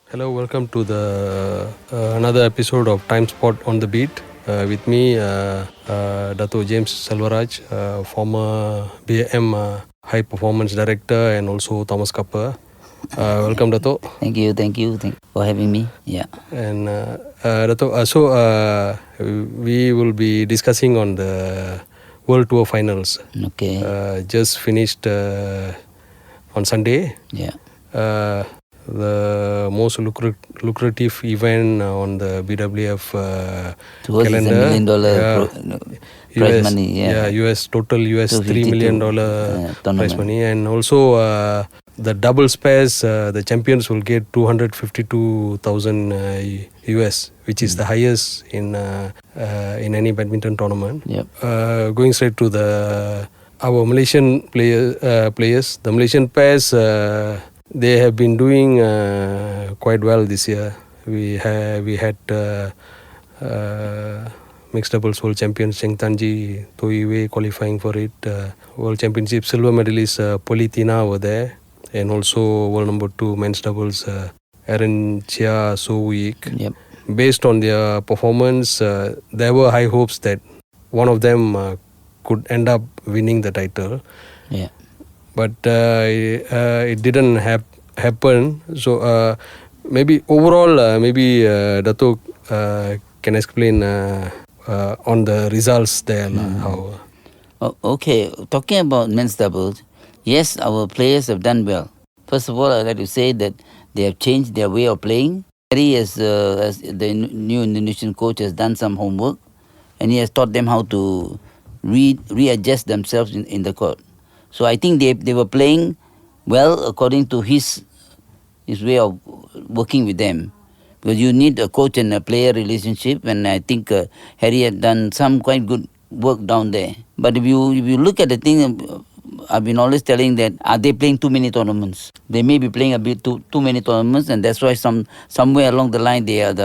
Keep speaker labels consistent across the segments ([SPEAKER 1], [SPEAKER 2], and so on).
[SPEAKER 1] Hello, welcome to the another episode of Timesport On The Beat. With me, Datuk James Selvaraj, former BAM High Performance Director and also Thomas Kappa. Welcome, Datuk.
[SPEAKER 2] Thank you for having me. Yeah.
[SPEAKER 1] And Datuk, we will be discussing on the World Tour Finals.
[SPEAKER 2] Okay.
[SPEAKER 1] Just finished on Sunday.
[SPEAKER 2] Yeah.
[SPEAKER 1] The most lucrative event on the BWF
[SPEAKER 2] calendar. $1 million prize money.
[SPEAKER 1] Yeah, total $3 million prize money, and also the doubles pairs. The champions will get $252,000 US, which is the highest in any badminton tournament.
[SPEAKER 2] Yep.
[SPEAKER 1] Going straight to our Malaysian players, the Malaysian pairs. They have been doing quite well this year. We had mixed doubles world champion Cheng Tanji Toiwe qualifying for it. World Championship silver medalist Pearly Tan-M were there, and also world number 2 men's doubles Aaron Chia So Week.
[SPEAKER 2] Yep.
[SPEAKER 1] Based on their performance, there were high hopes that one of them could end up winning the title.
[SPEAKER 2] Yeah.
[SPEAKER 1] But it didn't happen. So maybe overall, Datuk can explain on the results there. How?
[SPEAKER 2] Okay. Talking about men's doubles, yes, our players have done well. First of all, I'd like to say that they have changed their way of playing. Harry, as the new Indonesian coach, has done some homework, and he has taught them how to readjust themselves in the court. So I think they were playing well according to his way of working with them. Because you need a coach and a player relationship, and I think Harry had done some quite good work down there. But if you look at the thing, I've been always telling that, are they playing too many tournaments? They may be playing a bit too many tournaments, and that's why somewhere along the line they're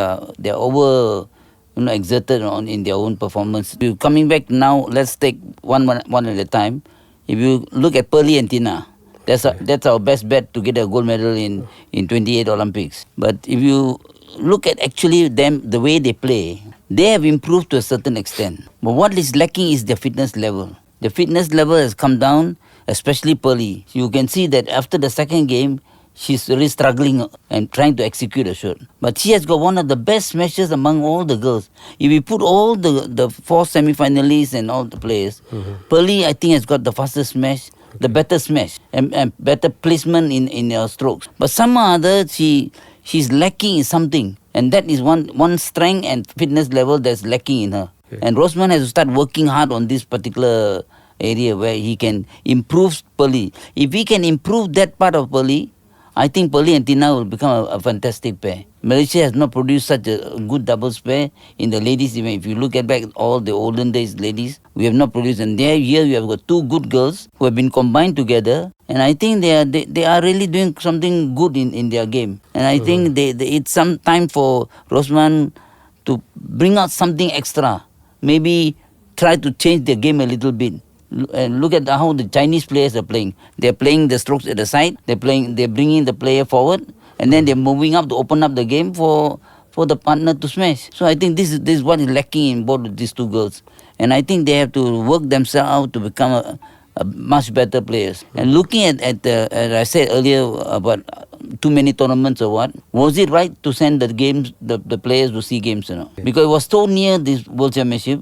[SPEAKER 2] over exerted in their own performance. Coming back now, let's take one at a time. If you look at Pearly and Thinaah, that's our best bet to get a gold medal in 28 Olympics. But if you look at actually them, the way they play, they have improved to a certain extent. But what is lacking is their fitness level. The fitness level has come down, especially Pearly. You can see that after the second game, she's really struggling and trying to execute a shot. But she has got one of the best smashes among all the girls. If we put all the 4 semi-finalists and all the players, Pearly, I think, has got the fastest smash, the better smash, and better placement in her strokes. But somehow or other, she's lacking in something. And that is one strength and fitness level that's lacking in her. Okay. And Rosman has to start working hard on this particular area where he can improve Pearly. If he can improve that part of Pearly, I think Pearly and Thinaah will become a fantastic pair. Malaysia has not produced such a good doubles pair in the ladies event. If you look at back all the olden days ladies, we have not produced. And here we have got 2 good girls who have been combined together. And I think they are really doing something good in their game. And I think it's some time for Rosman to bring out something extra. Maybe try to change their game a little bit. And look at how the Chinese players are playing. They're playing the strokes at the side. They're bringing the player forward, and then they're moving up to open up the game for the partner to smash. So I think this is what is lacking in both of these 2 girls, and I think they have to work themselves out to become a much better players. And looking at as I said earlier about too many tournaments or what, was it right to send the players to SEA Games? Because it was so near this World Championship.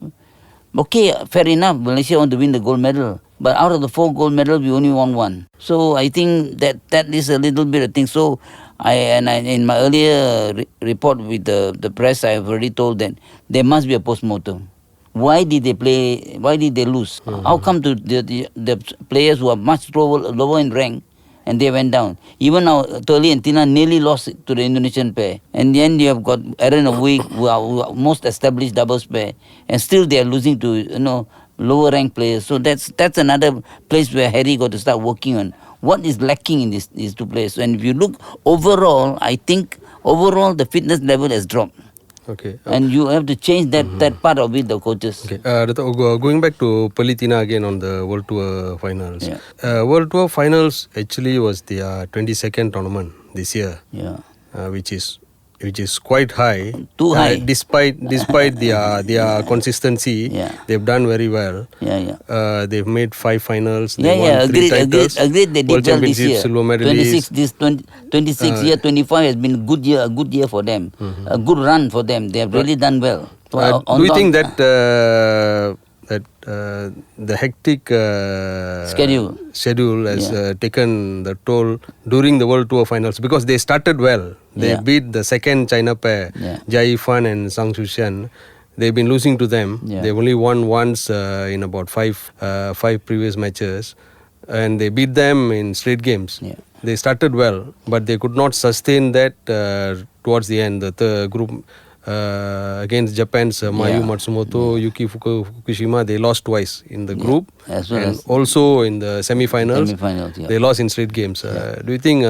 [SPEAKER 2] Okay, fair enough, Malaysia want to win the gold medal. But out of the 4 gold medals, we only won 1. So I think that is a little bit of thing. So I in my earlier report with the press, I have already told that there must be a post-mortem. Why did they play? Why did they lose? How come to the players who are much lower in rank, and they went down? Even now, Pearly and Thinaah nearly lost to the Indonesian pair. And then you have got Aaron a Week, who are most established doubles pair, and still they are losing to lower ranked players. So that's another place where Harry got to start working on what is lacking in these 2 players. And if you look overall, I think overall the fitness level has dropped.
[SPEAKER 1] Okay.
[SPEAKER 2] And you have to change that part of it, the coaches.
[SPEAKER 1] Okay. Going back to Pearly Tan-M again on the World Tour Finals.
[SPEAKER 2] Yeah.
[SPEAKER 1] World Tour Finals actually was their 22nd tournament this year.
[SPEAKER 2] Yeah.
[SPEAKER 1] which is quite high.
[SPEAKER 2] Too high.
[SPEAKER 1] Despite their consistency,
[SPEAKER 2] Yeah.
[SPEAKER 1] they've done very well.
[SPEAKER 2] Yeah.
[SPEAKER 1] They've made 5 finals. They
[SPEAKER 2] Yeah.
[SPEAKER 1] won 3 titles.
[SPEAKER 2] Agreed. They
[SPEAKER 1] World
[SPEAKER 2] did well this
[SPEAKER 1] Championship
[SPEAKER 2] year.
[SPEAKER 1] silver medalist.
[SPEAKER 2] 26 year, 25 has been a good year for them. A good run for them. They have really done well. So,
[SPEAKER 1] Do you think that the hectic schedule has taken the toll during the World Tour finals? Because they started well. They beat the second China pair, Jia Yifan and Zhang Shushan. They've been losing to them. They've only won once in about five previous matches, and they beat them in straight games. They started well, but they could not sustain that towards the end. The group against Japan's Mayu Matsumoto, Yuki Fukushima, they lost twice in the group,
[SPEAKER 2] as well
[SPEAKER 1] and
[SPEAKER 2] as
[SPEAKER 1] also in the semi-finals. They lost in straight games. Do you think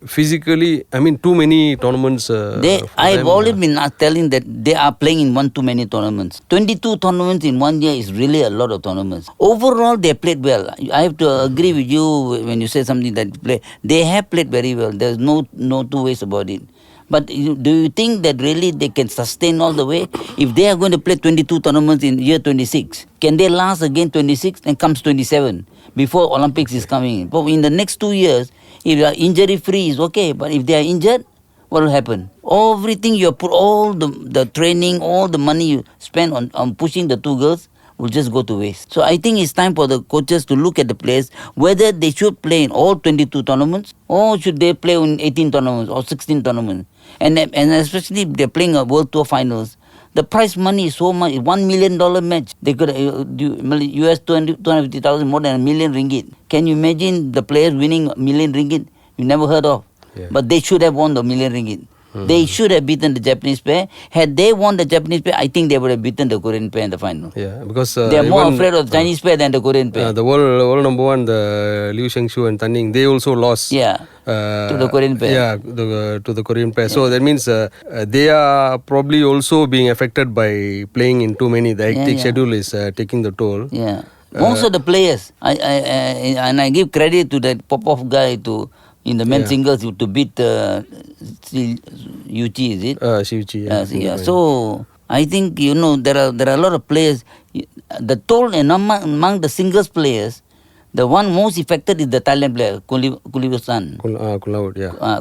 [SPEAKER 1] physically, I mean, too many tournaments?
[SPEAKER 2] I've always been telling that they are playing in one too many tournaments. 22 tournaments in 1 year is really a lot of tournaments. Overall, they played well. I have to agree with you when you say something that they have played very well. There's no two ways about it. But do you think that really they can sustain all the way? If they are going to play 22 tournaments in year 26, can they last again 26 and comes 27 before Olympics is coming? But in the next 2 years, if they are injury free, is okay. But if they are injured, what will happen? Everything you put, all the training, all the money you spend on pushing the 2 girls will just go to waste. So I think it's time for the coaches to look at the players, whether they should play in all 22 tournaments or should they play in 18 tournaments or 16 tournaments. And especially if they're playing a World Tour finals, the prize money is so much. $1 million match, they could do US 250,000, more than $1 million ringgit. Can you imagine the players winning $1 million ringgit? You never heard of. But they should have won the $1 million ringgit. They should have beaten the Japanese pair. Had they won the Japanese pair, I think they would have beaten the Korean pair in the final.
[SPEAKER 1] Yeah, because
[SPEAKER 2] they are more afraid of the Chinese pair than the Korean pair.
[SPEAKER 1] The world number 1, the Liu Shengshu and Tan Ning, they also lost.
[SPEAKER 2] To the Korean pair.
[SPEAKER 1] Yeah, to the Korean pair. So that means they are probably also being affected by playing in too many. The hectic schedule is taking the toll.
[SPEAKER 2] Yeah. Most of the players, I give credit to that Popov guy in the men's singles to beat Yuchi, is it?
[SPEAKER 1] Yuchi,
[SPEAKER 2] So I think there are a lot of players. The toll among the singles players, the one most affected is the Thailand player, Kulawit.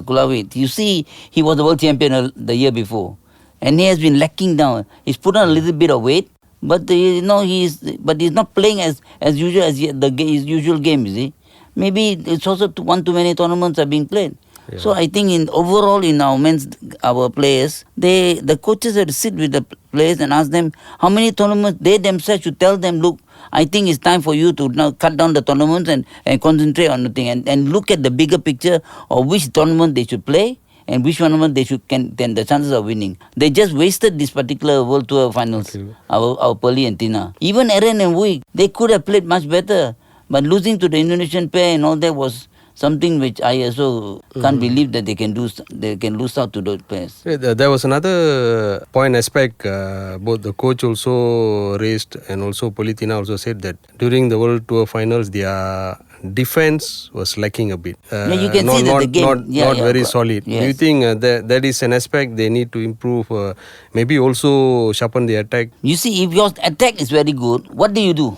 [SPEAKER 2] Kulawit. You see, he was the world champion the year before, and he has been lacking down. He's put on a little bit of weight, but he's not playing as usual as his usual game. You see. Maybe it's also one too many tournaments are being played. So I think overall in our players, the coaches have to sit with the players and ask them how many tournaments. They themselves should tell them, look, I think it's time for you to now cut down the tournaments and concentrate on the thing and look at the bigger picture of which tournament they should play and which tournament they then the chances of winning. They just wasted this particular World Tour finals, our Pearly and Thinaah. Even Aaron and Wui, they could have played much better. But losing to the Indonesian pair and all that was something which I also can't believe that they can lose out to those pairs.
[SPEAKER 1] There was another point aspect both the coach also raised and also Pearly Thinaah also said that during the World Tour finals their defense was lacking a bit.
[SPEAKER 2] You can see that the game
[SPEAKER 1] not very solid.
[SPEAKER 2] Yes.
[SPEAKER 1] Do you think that is an aspect they need to improve? Maybe also sharpen the attack.
[SPEAKER 2] You see, if your attack is very good, what do?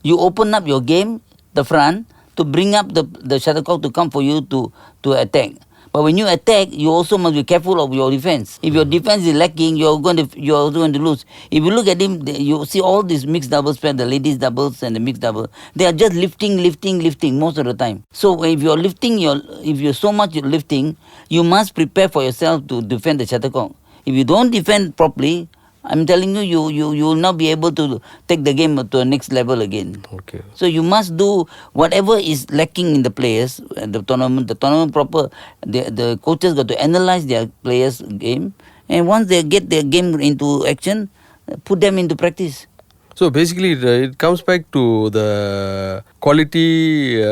[SPEAKER 2] You open up your game, the front, to bring up the shuttlecock to come for you to attack. But when you attack, you also must be careful of your defense. If your defense is lacking, you're also going to lose. If you look at him, you see all these mixed doubles pair, the ladies doubles and the mixed double, they are just lifting most of the time. So if you're lifting, if you're so much lifting, you must prepare for yourself to defend the shuttlecock. If you don't defend properly, I'm telling you, you will not be able to take the game to a next level again.
[SPEAKER 1] Okay.
[SPEAKER 2] So you must do whatever is lacking in the players, the tournament proper. The coaches got to analyze their players' game, and once they get their game into action, put them into practice.
[SPEAKER 1] So basically, it comes back to the quality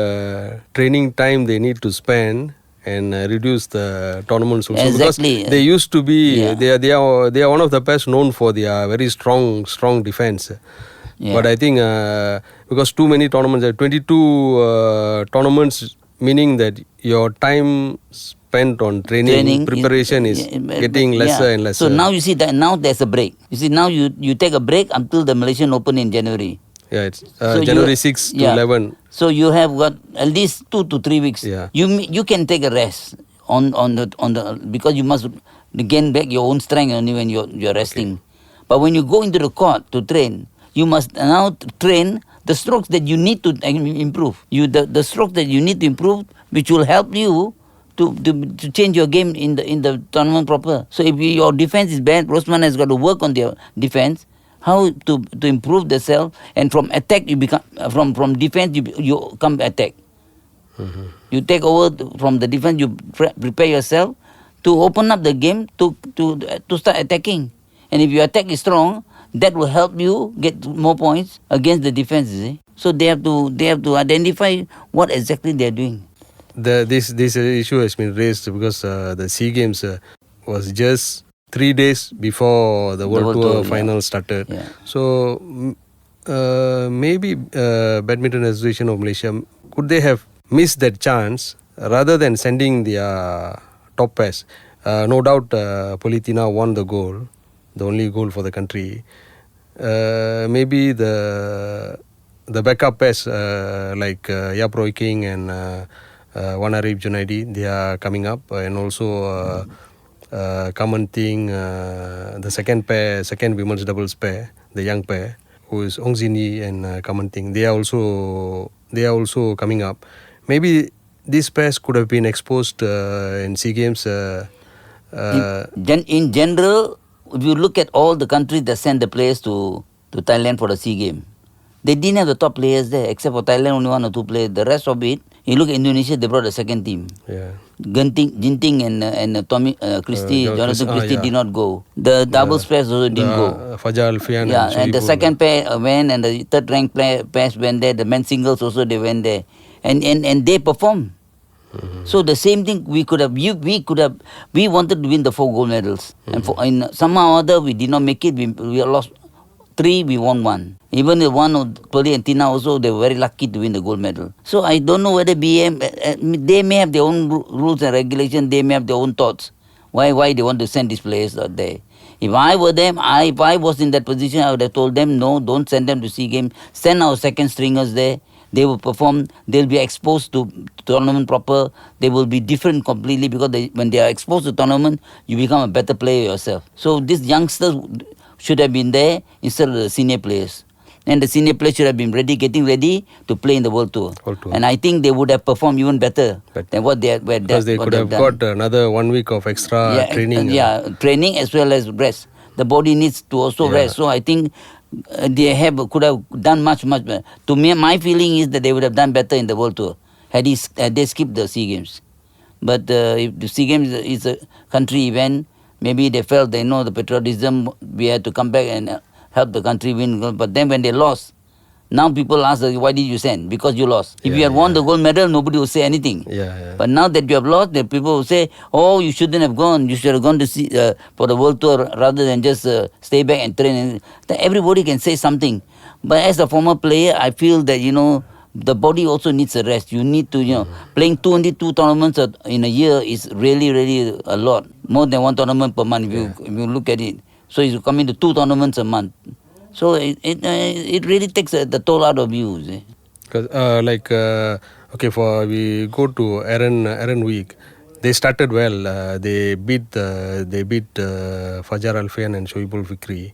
[SPEAKER 1] training time they need to spend and reduce the tournaments also.
[SPEAKER 2] Exactly.
[SPEAKER 1] Because they used to be they are one of the best known for their very strong defense. But I think because too many tournaments, 22 tournaments, meaning that your time spent on training preparation is getting lesser and lesser.
[SPEAKER 2] So now you see that now there's a break. You see now you take a break until the Malaysian Open in January.
[SPEAKER 1] Yeah, it's January 6 to 11.
[SPEAKER 2] So you have got at least 2 to 3 weeks.
[SPEAKER 1] Yeah.
[SPEAKER 2] You can take a rest on the because you must gain back your own strength only when you're resting. But when you go into the court to train, you must now train the strokes that you need to improve. The strokes that you need to improve, which will help you to change your game in the tournament proper. So if your defense is bad, Rosman has got to work on their defense. How to improve the self, and from attack you become from defense you come attack. You take over from the defense. You prepare yourself to open up the game to start attacking. And if your attack is strong, that will help you get more points against the defense. You see? So they have to identify what exactly they are doing.
[SPEAKER 1] This issue has been raised because the SEA Games was just 3 days before the World Tour final started.
[SPEAKER 2] Yeah.
[SPEAKER 1] So maybe Badminton Association of Malaysia, could they have missed that chance rather than sending their top pairs? No doubt Pearly Tan-M won the gold, the only goal for the country. Maybe the backup pairs like Yap Roy King and Wan Arif Junaidi, they are coming up, and also Kaman Ting, the second women's doubles pair, the young pair, who is Ong Zini and Kaman Ting. They are also coming up. Maybe these pairs could have been exposed in SEA Games.
[SPEAKER 2] In general, if you look at all the countries that sent the players to Thailand for the SEA Game, they didn't have the top players there, except for Thailand, only 1 or 2 players. The rest of it, you look at Indonesia, they brought the second team.
[SPEAKER 1] Yeah.
[SPEAKER 2] Jinting and Tommy Christie, Jonathan Christie did not go. The doubles pairs also didn't go.
[SPEAKER 1] Fajar Alfian
[SPEAKER 2] And the second pair went, and the third ranked pairs went there. The men's singles also they went there, and they performed. So the same thing we wanted to win the 4 gold medals, and somehow or other we did not make it. We lost 3, we won 1. Even the one of Pearly and Thinaah also, they were very lucky to win the gold medal. So I don't know whether BM, they may have their own rules and regulations, they may have their own thoughts. Why they want to send these players out there. If I were them, if I was in that position, I would have told them, no, don't send them to SEA Games. Send our second stringers there. They will perform, they'll be exposed to tournament proper. They will be different completely because when they are exposed to tournament, you become a better player yourself. So these youngsters should have been there instead of the senior players. And the senior players should have been getting ready to play in the World Tour. And I think they would have performed even better than what they had done.
[SPEAKER 1] Because they could have got another 1 week of extra training.
[SPEAKER 2] Training as well as rest. The body needs to also rest. So I think they could have done much better. To me, my feeling is that they would have done better in the World Tour had they skipped the SEA Games. But if the SEA Games is a country event, maybe they felt the patriotism, we had to come back and help the country win. But then when they lost, now people ask, why did you send? Because you lost. If you had won the gold medal, nobody would say anything. But now that you have lost, the people will say, oh, you shouldn't have gone. You should have gone to see for the World Tour rather than just stay back and train. Then everybody can say something. But as a former player, I feel that, the body also needs a rest. You need to, playing 22 tournaments in a year is really, really a lot. More than 1 tournament per month if you look at it. So it's coming to 2 tournaments a month. So it really takes the toll out of you.
[SPEAKER 1] Because we go to Aaron Week, they started well. They beat Fajar Alfian and Shoaibul Fikri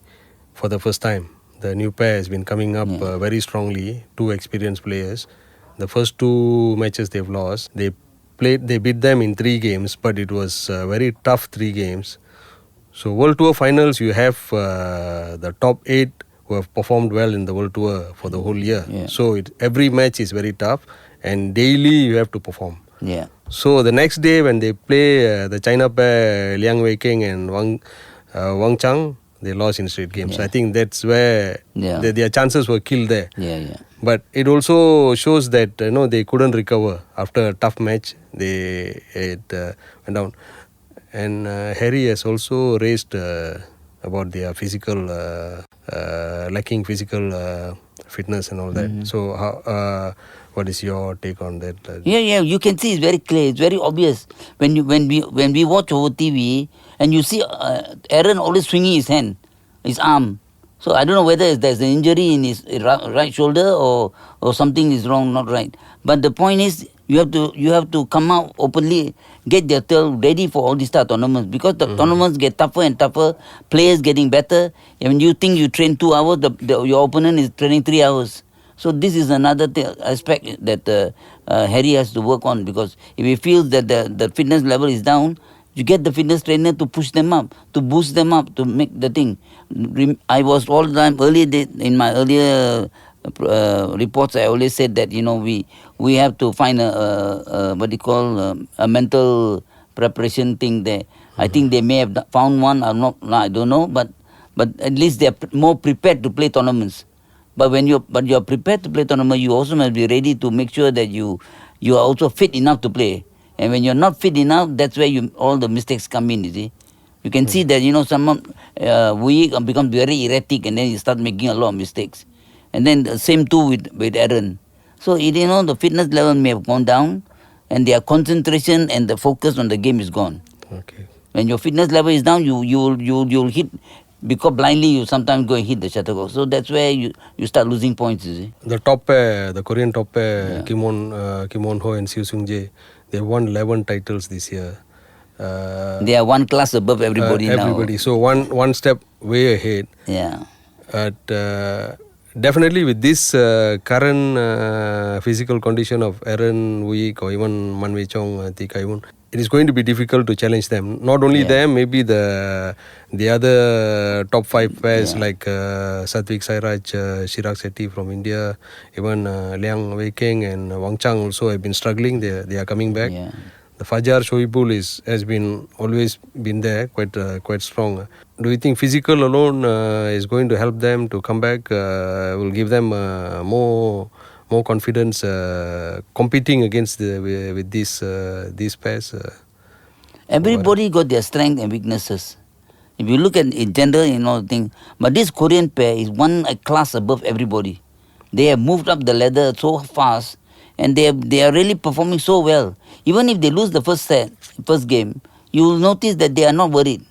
[SPEAKER 1] for the first time. The new pair has been coming up very strongly. 2 experienced players. The first 2 matches they've lost. They beat them in 3 games, but it was very tough 3 games. So World Tour finals, you have the top 8 who have performed well in the World Tour for the whole year. So every match is very tough, and daily you have to perform. So the next day when they play the China pair, Liang Wei-Keng and Wang Chang, they lost in straight games. I think that's where their chances were killed there. But it also shows that they couldn't recover after a tough match. They went down. And Harry has also raised about their physical lacking physical fitness and all that. So what is your take on that?
[SPEAKER 2] Yeah, you can see it's very clear, it's very obvious when we watch over TV and you see Aaron always swinging his hand, his arm. So I don't know whether there's an injury in his right shoulder or something is wrong, not right. But the point is you have to come out openly, get their tail ready for all these type of tournaments, because the tournaments get tougher and tougher, players getting better. And when you think you train 2 hours, your opponent is training 3 hours. So this is another aspect that Harry has to work on, because if he feels that the fitness level is down, you get the fitness trainer to push them up, to boost them up, to make the thing. I was all the time in my earlier reports. I always said that we have to find a what do you call a mental preparation thing there. I think they may have found one. I don't know, but at least they are more prepared to play tournaments. But when you're prepared to play tournament, you also must be ready to make sure that you are also fit enough to play. And when you're not fit enough, that's where all the mistakes come in. You see, you can see that someone becomes very erratic, and then you start making a lot of mistakes. And then the same too with Aaron. So the fitness level may have gone down, and their concentration and the focus on the game is gone.
[SPEAKER 1] Okay.
[SPEAKER 2] When your fitness level is down, you'll hit. Because blindly you sometimes go and hit the shuttlecock. So that's where you start losing points, you see.
[SPEAKER 1] The top pair, the Korean top pair, Kim Won Ho and Seo Seung Jae, they won 11 titles this year.
[SPEAKER 2] They are one class above everybody now.
[SPEAKER 1] Everybody. So one step way ahead.
[SPEAKER 2] Yeah.
[SPEAKER 1] But definitely with this current physical condition of Aaron Week or even Man Wei Chong, Thi Kai Won, it is going to be difficult to challenge them. Not only them, maybe the other top 5 pairs like Satvik Sairaj, Chirag Shetty from India, even Liang Wei Keng and Wang Chang also have been struggling. They are coming back.
[SPEAKER 2] Yeah.
[SPEAKER 1] The Fajar Shoaibul has always been there, quite strong. Do you think physical alone is going to help them to come back? Will give them more confidence competing against with these pairs?
[SPEAKER 2] Everybody got their strengths and weaknesses. If you look at in gender, thing. But this Korean pair is a class above everybody. They have moved up the ladder so fast, and they are really performing so well. Even if they lose the first game, you will notice that they are not worried.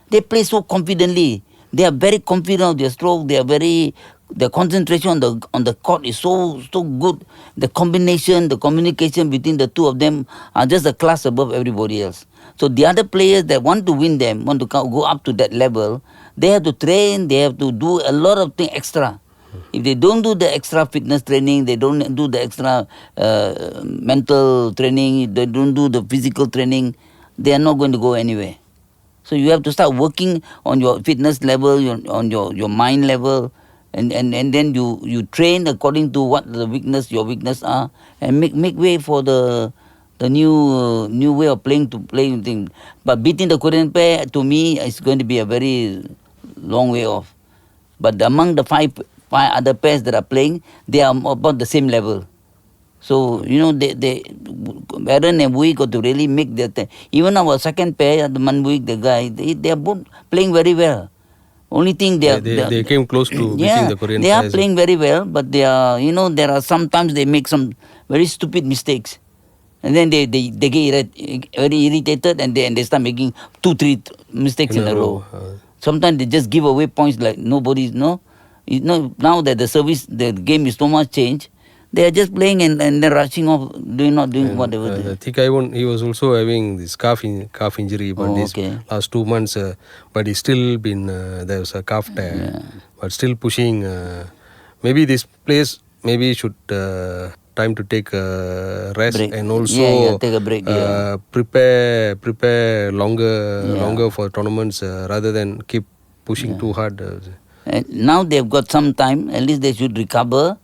[SPEAKER 2] They play so confidently. They are very confident of their stroke. Their concentration on the court is so good. The combination, the communication between the two of them are just a class above everybody else. So the other players that want to win them, want to go up to that level, they have to train, they have to do a lot of things extra. If they don't do the extra fitness training, they don't do the extra mental training, they don't do the physical training, they are not going to go anywhere. So you have to start working on your fitness level, on your mind level, and then you train according to what your weakness are, and make way for the new way of playing thing. But beating the Korean pair, to me, is going to be a very long way off. But among the five other pairs that are playing, they are about the same level. So they Aaron and Wui got to really make their even our second pair, the Man Wui, the guy, they are both playing very well. Only thing
[SPEAKER 1] they came close to beating the Korean
[SPEAKER 2] they
[SPEAKER 1] players.
[SPEAKER 2] are playing very well, but they are there are sometimes they make some very stupid mistakes, and then they get very irritated, and they start making 2-3 mistakes in a row. Sometimes they just give away points like nobody's now that the game is so much changed. They are just playing and they're rushing off, not doing whatever.
[SPEAKER 1] Thi Kai Won, he was also having this calf injury, but last 2 months, but he's still been there was a calf tear, but still pushing. Maybe this place should time to take a rest and also
[SPEAKER 2] take a break.
[SPEAKER 1] Prepare longer for tournaments rather than keep pushing too hard.
[SPEAKER 2] And now they've got some time. At least they should recover.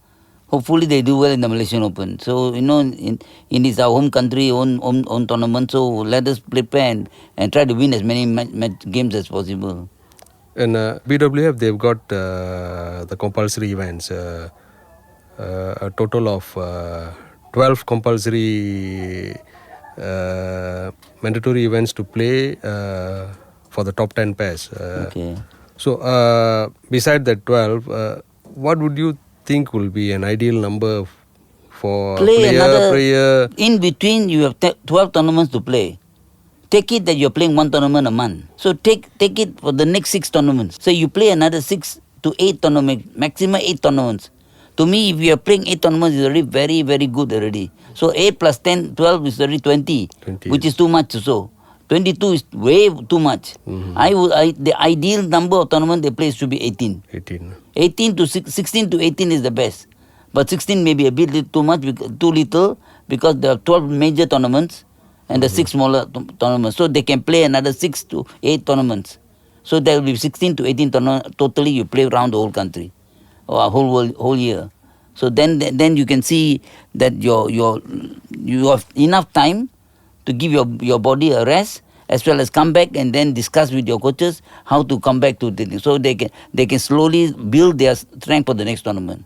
[SPEAKER 2] Hopefully they do well in the Malaysian Open. So in this our home country, own tournament. So let us prepare and try to win as many games as possible.
[SPEAKER 1] And BWF, they've got the compulsory events. A total of 12 compulsory mandatory events to play for the top 10 pairs. So beside that 12, what would you think will be an ideal number for
[SPEAKER 2] Play another,
[SPEAKER 1] player?
[SPEAKER 2] in between you have 12 tournaments to play. Take it that you're playing one tournament a month. So take it for the next 6 tournaments. So you play another 6 to 8 tournaments, maximum 8 tournaments. To me, if you are playing 8 tournaments, it's already very, very good already. So 8 plus 10, 12 is already 20,
[SPEAKER 1] 20
[SPEAKER 2] which is too much also. 22 is way too much. The ideal number of tournaments they play should be 18.
[SPEAKER 1] 18.
[SPEAKER 2] 18 to 16 to 18 is the best. But 16 may be a bit too much, too little, because there are 12 major tournaments and the 6 smaller tournaments. So they can play another 6 to 8 tournaments. So there will be 16 to 18 tournaments. Totally you play around the whole country or a whole year. So then you can see that you have enough time to give your body a rest, as well as come back and then discuss with your coaches how to come back to the thing. So they can slowly build their strength for the next tournament.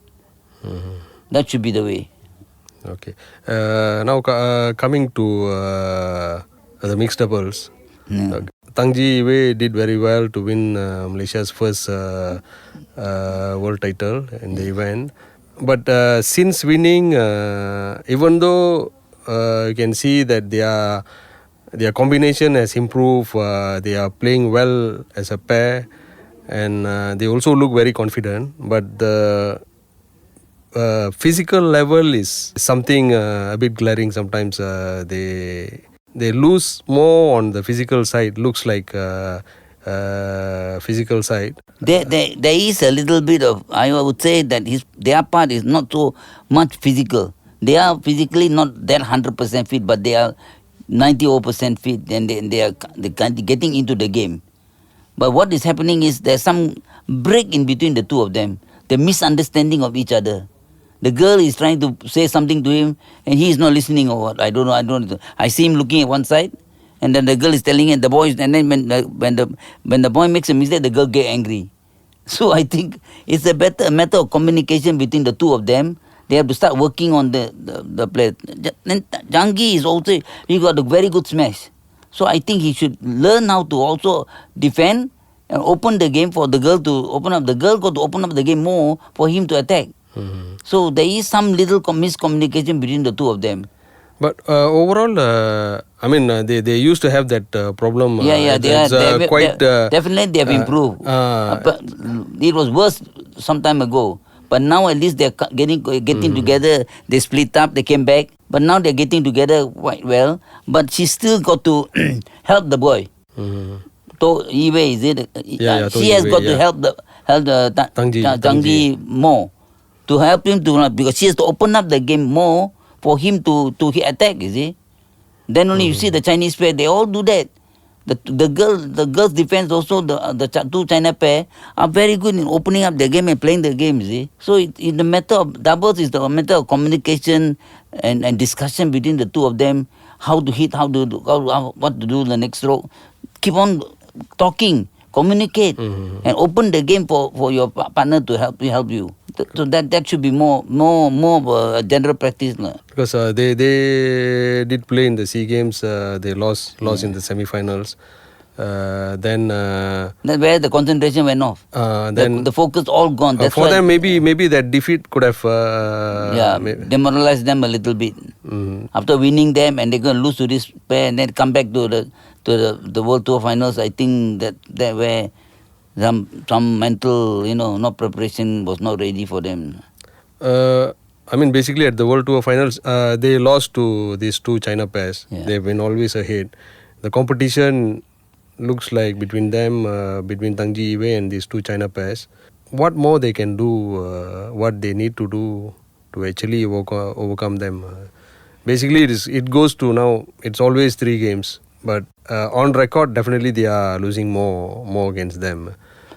[SPEAKER 2] That should be the way.
[SPEAKER 1] Okay. Now coming to the mixed doubles, Tangji Iwe did very well to win Malaysia's first world title in the event. But since winning, even though you can see that their combination has improved, they are playing well as a pair, and they also look very confident. But the physical level is something a bit glaring. Sometimes they lose more on the physical side. Looks like physical side.
[SPEAKER 2] There is a little bit of, I would say that their part is not so much physical. They are physically not that 100% fit, but they are 90% fit, and they are getting into the game. But what is happening is there's some break in between the two of them. The misunderstanding of each other. The girl is trying to say something to him, and he is not listening, or what. I don't know. I see him looking at one side, and then the girl is telling it. The boy, and then when the boy makes a mistake, the girl get angry. So I think it's a matter of communication between the two of them. They have to start working on the play. Then Jangi is also, he got a very good smash. So I think he should learn how to also defend and open the game for the girl to open up. The girl got to open up the game more for him to attack. So there is some little miscommunication between the two of them.
[SPEAKER 1] But overall, I mean, they used to have that problem.
[SPEAKER 2] Definitely they have improved. But it was worse some time ago. But now at least they're getting together. They split up, they came back. But now they're getting together quite well. But she still got to help the boy. To Iwe, is it? She has got to help the Tangji more. To help him because she has to open up the game more for him to attack, you see. Then only you see the Chinese pair, they all do that. The girls' defense also, the two China pair are very good in opening up their game and playing the game, you see. So in the matter of doubles is the matter of communication and discussion between the two of them, how to hit, what to do the next stroke. Keep on talking, communicate, and open the game for your partner to help you. So that should be more of a general practice.
[SPEAKER 1] Because they did play in the SEA Games, they lost in the semi-finals. Then
[SPEAKER 2] where the concentration went off. Then the focus all gone. That's
[SPEAKER 1] for them, maybe that defeat could have
[SPEAKER 2] demoralized them a little bit. After winning them, and they're going to lose to this pair, and then come back to the World Tour finals. I think that where some mental, not preparation was not ready for them.
[SPEAKER 1] I mean, basically at the World Tour finals, they lost to these two China pairs. Yeah. They've been always ahead. The competition looks like between them, between Tangji Iwe and these two China pairs. What more they can do, what they need to do to actually overcome them. Basically, it goes to now, it's always 3 games. But on record, definitely they are losing more against them.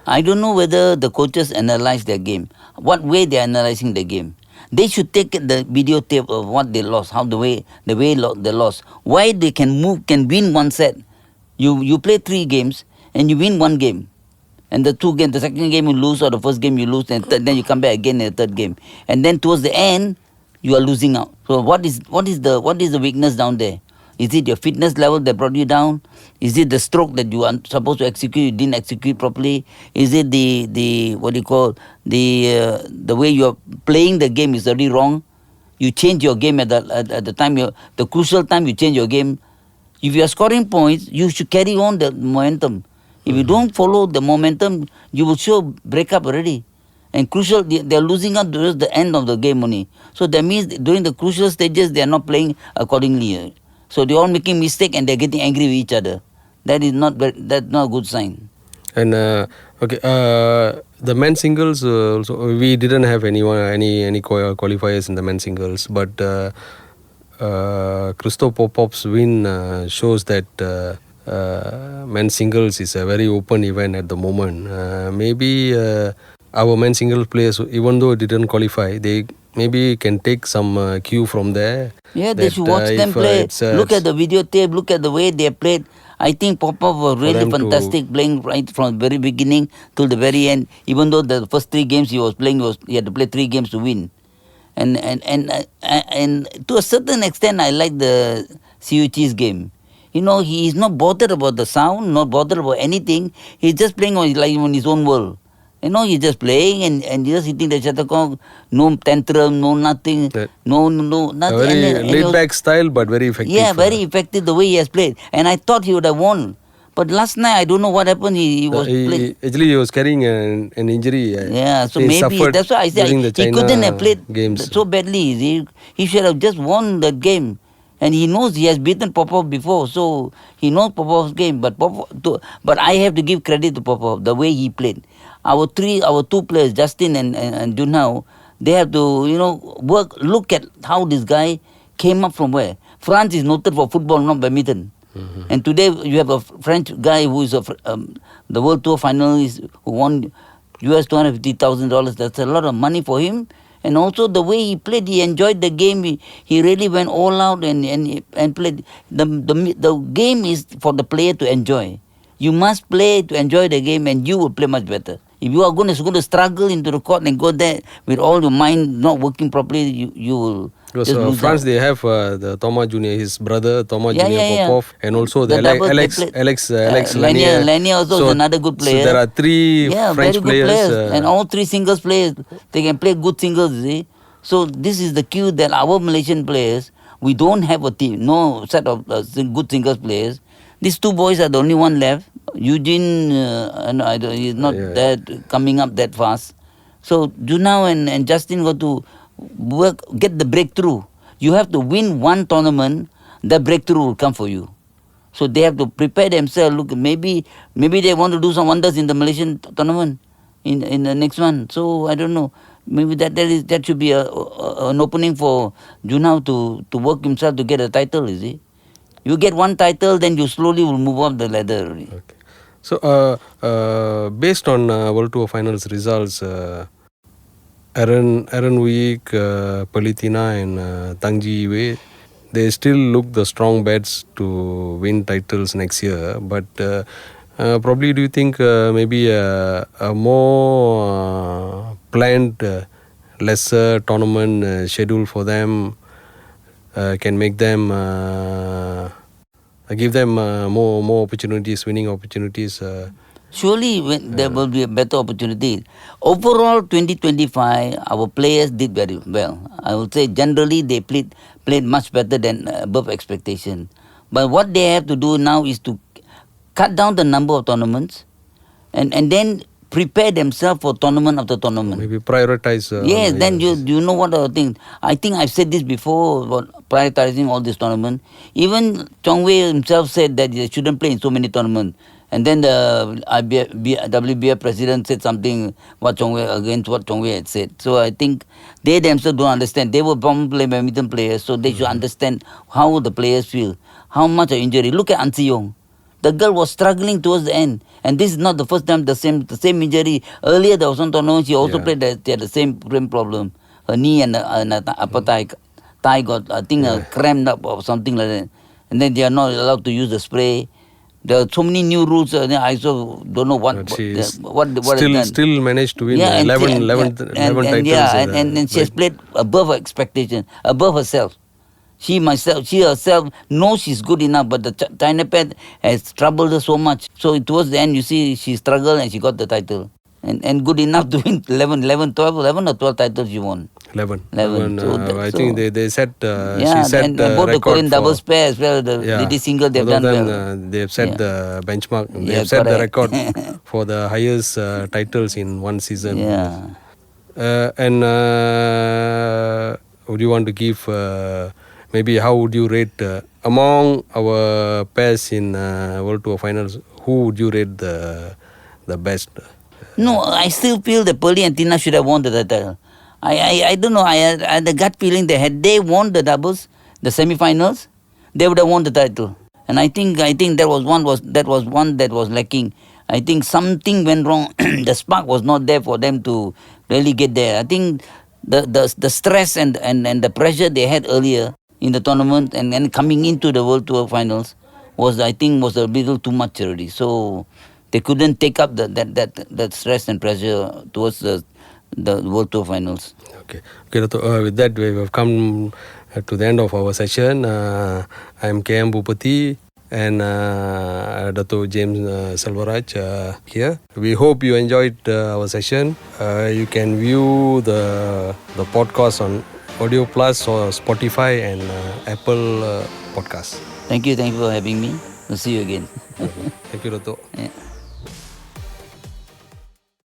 [SPEAKER 2] I don't know whether the coaches analyze their game. What way they are analyzing the game. They should take the videotape of what they lost, how the way they lost. Why they can win one set. You play 3 games and you win 1 game. And the second game you lose, or the first game you lose, and then you come back again in the third game. And then towards the end, you are losing out. So what is the weakness down there? Is it your fitness level that brought you down? Is it the stroke that you are supposed to execute, you didn't execute properly? Is it the what do you call, the way you are playing the game is already wrong? You change your game at the time, the crucial time you change your game. If you are scoring points, you should carry on the momentum. If you don't follow the momentum, you will sure break up already. And crucial, they are losing out towards the end of the game only. So that means during the crucial stages, they are not playing accordingly. So they are all making mistake and they are getting angry with each other. That's not a good sign.
[SPEAKER 1] And okay, the men's singles also we didn't have any qualifiers in the men's singles, but Christo Popov's win shows that men's singles is a very open event at the moment. Maybe our men's singles players, even though didn't qualify, they maybe can take some cue from there.
[SPEAKER 2] Yeah, they should watch them play. Look at the videotape. Look at the way they played. I think Popov was really fantastic playing right from the very beginning till the very end. Even though the first 3 games he was playing, he had to play 3 games to win. And to a certain extent, I like the CUT's game. You know, he is not bothered about the sound, not bothered about anything. He's just playing on his own world. You know, he's just playing and just hitting the shuttlecock, no tantrum, no nothing, no nothing.
[SPEAKER 1] A very laid-back style, but very effective.
[SPEAKER 2] Yeah, very effective the way he has played. And I thought he would have won. But last night, I don't know what happened. He was
[SPEAKER 1] actually, he was carrying an injury.
[SPEAKER 2] Yeah, so maybe that's why I said he couldn't have played games so badly. He should have just won that game. And he knows he has beaten Popov before, so he knows Popov's game. But I have to give credit to Popov, the way he played. Our 2 players, Justin and Thinaah, they have to, look at how this guy came up from where. France is noted for football, not badminton. Mm-hmm. And today you have a French guy who is the World Tour finalist who won US $250,000. That's a lot of money for him. And also the way he played, he enjoyed the game. He really went all out and played. The game is for the player to enjoy. You must play to enjoy the game, and you will play much better. If you are going to struggle into the court and go there with all your mind not working properly, you will.
[SPEAKER 1] Because France, they have the Thomas Junior, his brother Thomas Junior Popov, and also the Alex Lanier.
[SPEAKER 2] Lanier also is another good player.
[SPEAKER 1] So there are 3 French players.
[SPEAKER 2] And all 3 singles players, they can play good singles, you see. So this is the cue that our Malaysian players, we don't have a team, no set of good singles players. These 2 boys are the only one left. Eugene, he's not coming up that fast. So Thinaah and Justin got to get the breakthrough. You have to win one tournament, the breakthrough will come for you. So they have to prepare themselves. Look, maybe they want to do some wonders in the Malaysian tournament in the next one. So I don't know. Maybe that should be an opening for Thinaah to work himself to get a title. You see, you get one title, then you slowly will move up the ladder.
[SPEAKER 1] Okay. So based on World Tour Finals results. Aaron Week, Pearly Tan-M and Tangji Wei, they still look the strong bets to win titles next year. But probably do you think maybe a more planned, lesser tournament schedule for them can make them, give them more opportunities, winning opportunities?
[SPEAKER 2] Surely there will be a better opportunity. Overall, 2025, our players did very well. I would say generally they played much better than above expectation. But what they have to do now is to cut down the number of tournaments and then prepare themselves for tournament after tournament.
[SPEAKER 1] Maybe prioritize.
[SPEAKER 2] Yes, then you know what other thing. I think I've said this before about prioritizing all this tournament. Even Chong Wei himself said that they shouldn't play in so many tournaments. And then the WBA president said something against what Chong Wei had said. So I think they themselves don't understand. They were play badminton players, so they should understand how the players feel, how much of injury. Look at An Si Yong. The girl was struggling towards the end. And this is not the first time the same injury. Earlier there was one tournament, she also played she had the same problem. Her knee and upper thigh got, I think, cramped up or something like that. And then they are not allowed to use the spray. There are so many new rules. I also don't know what
[SPEAKER 1] still managed to win 11 titles.
[SPEAKER 2] And she has played above her expectation, above herself. She herself knows she's good enough, but the China pet has troubled her so much. So towards the end, you see, she struggled and she got the title. And good enough to win 11 or 12 titles she won.
[SPEAKER 1] 11.
[SPEAKER 2] 11.
[SPEAKER 1] I think they set
[SPEAKER 2] yeah,
[SPEAKER 1] she set
[SPEAKER 2] and both the
[SPEAKER 1] record
[SPEAKER 2] Korean
[SPEAKER 1] for,
[SPEAKER 2] doubles pair as well, the lady single, they've
[SPEAKER 1] both of
[SPEAKER 2] done
[SPEAKER 1] them,
[SPEAKER 2] well.
[SPEAKER 1] they have set
[SPEAKER 2] Yeah.
[SPEAKER 1] the benchmark. They
[SPEAKER 2] Yeah,
[SPEAKER 1] have set the
[SPEAKER 2] correct.
[SPEAKER 1] record for the highest titles in one season.
[SPEAKER 2] Yeah.
[SPEAKER 1] And would you want to give maybe how would you rate among our pairs in World Tour Finals? Who would you rate the best?
[SPEAKER 2] No, I still feel that Pearly and Thinaah should have won the title. I don't know. I had the gut feeling that had they won the doubles, the semi-finals, they would have won the title. And I think that was one that was lacking. I think something went wrong. The spark was not there for them to really get there. I think the stress and the pressure they had earlier in the tournament and coming into the World Tour Finals was a little too much already. So they couldn't take up that stress and pressure towards the World Tour Finals.
[SPEAKER 1] Okay, Dato', with that we have come to the end of our session. I'm KM Boopathy and Datuk James Selvaraj here. We hope you enjoyed our session. You can view the podcast on Audio Plus or Spotify and Apple Podcasts.
[SPEAKER 2] Thank you for having me. We'll see you again.
[SPEAKER 1] Thank you, Dato'.
[SPEAKER 2] Yeah.